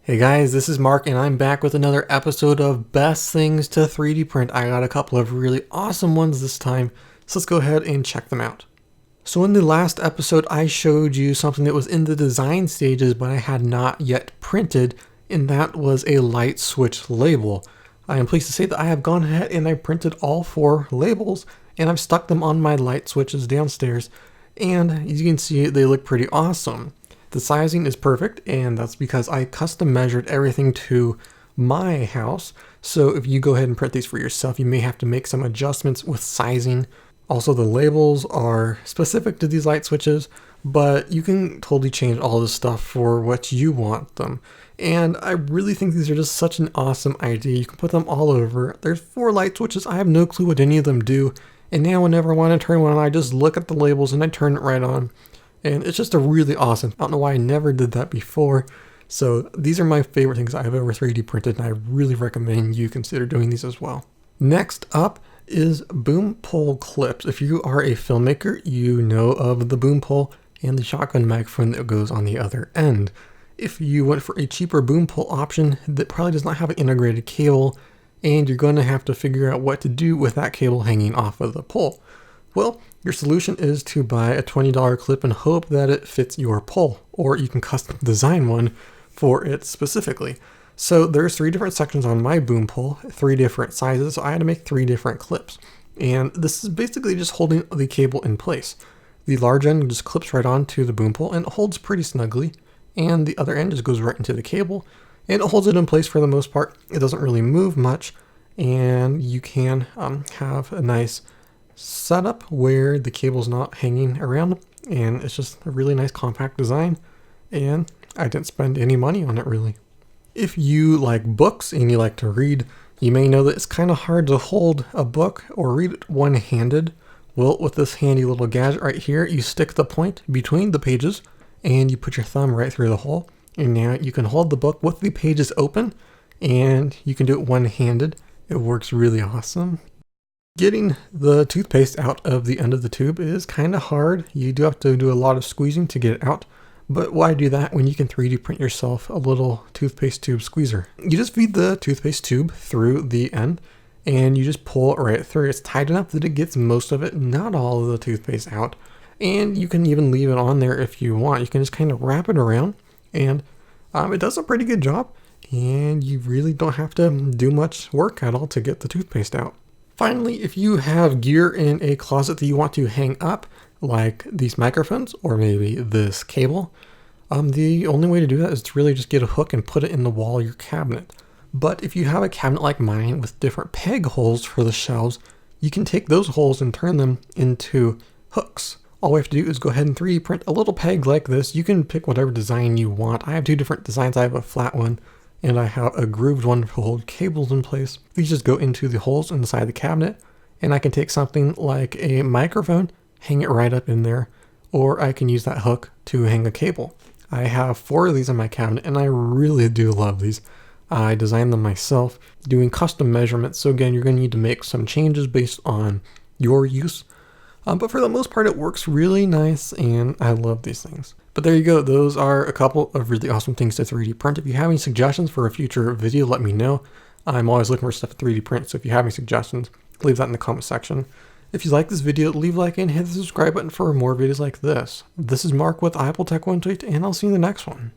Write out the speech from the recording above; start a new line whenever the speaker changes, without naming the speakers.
Hey guys, this is Mark and I'm back with another episode of Best Things to 3D Print. I got a couple of really awesome ones this time, so let's go ahead and check them out. So in the last episode, I showed you something that was in the design stages but I had not yet printed, and that was a light switch label. I am pleased to say that I have gone ahead and I printed all 4 labels and I've stuck them on my light switches downstairs, and as you can see, they look pretty awesome. The sizing is perfect, and that's because I custom measured everything to my house. So if you go ahead and print these for yourself, you may have to make some adjustments with sizing. Also, the labels are specific to these light switches, but you can totally change all this stuff for what you want them. And I really think these are just such an awesome idea. You can put them all over. There's 4 light switches. I have no clue what any of them do. And now whenever I want to turn one on, I just look at the labels and I turn it right on. And it's just a really awesome. I don't know why I never did that before. So these are my favorite things I've ever 3D printed, and I really recommend you consider doing these as well. Next up is boom pole clips. If you are a filmmaker, you know of the boom pole and the shotgun microphone that goes on the other end. If you went for a cheaper boom pole option that probably does not have an integrated cable, and you're going to have to figure out what to do with that cable hanging off of the pole. Well, your solution is to buy a $20 clip and hope that it fits your pole, or you can custom design one for it specifically. So there's 3 different sections on my boom pole, 3 different sizes, so I had to make 3 different clips. And this is basically just holding the cable in place. The large end just clips right onto the boom pole and it holds pretty snugly, and the other end just goes right into the cable, and it holds it in place for the most part. It doesn't really move much, and you can have a nice setup where the cable's not hanging around, and it's just a really nice compact design, and I didn't spend any money on it really. If you like books and you like to read, you may know that it's kind of hard to hold a book or read it one-handed. Well, with this handy little gadget right here, you stick the point between the pages and you put your thumb right through the hole, and now you can hold the book with the pages open, and you can do it one-handed. It works really awesome. Getting the toothpaste out of the end of the tube is kind of hard. You do have to do a lot of squeezing to get it out, but why do that when you can 3D print yourself a little toothpaste tube squeezer? You just feed the toothpaste tube through the end and you just pull it right through. It's tight enough that it gets most of it, not all of the toothpaste out, and you can even leave it on there if you want. You can just kind of wrap it around, and it does a pretty good job, and you really don't have to do much work at all to get the toothpaste out. Finally, if you have gear in a closet that you want to hang up, like these microphones or maybe this cable, the only way to do that is to really just get a hook and put it in the wall of your cabinet. But if you have a cabinet like mine with different peg holes for the shelves, you can take those holes and turn them into hooks. All we have to do is go ahead and 3D print a little peg like this. You can pick whatever design you want. I have 2 different designs. I have a flat one, and I have a grooved one to hold cables in place. These just go into the holes inside the cabinet, and I can take something like a microphone, hang it right up in there, or I can use that hook to hang a cable. I have 4 of these in my cabinet, and I really do love these. I designed them myself, doing custom measurements, so again, you're going to need to make some changes based on your use. But for the most part, it works really nice, and I love these things. But there you go. Those are a couple of really awesome things to 3D print. If you have any suggestions for a future video, let me know. I'm always looking for stuff to 3D print, so if you have any suggestions, leave that in the comment section. If you like this video, leave a like and hit the subscribe button for more videos like this. This is Mark with Apple Tech 128, and I'll see you in the next one.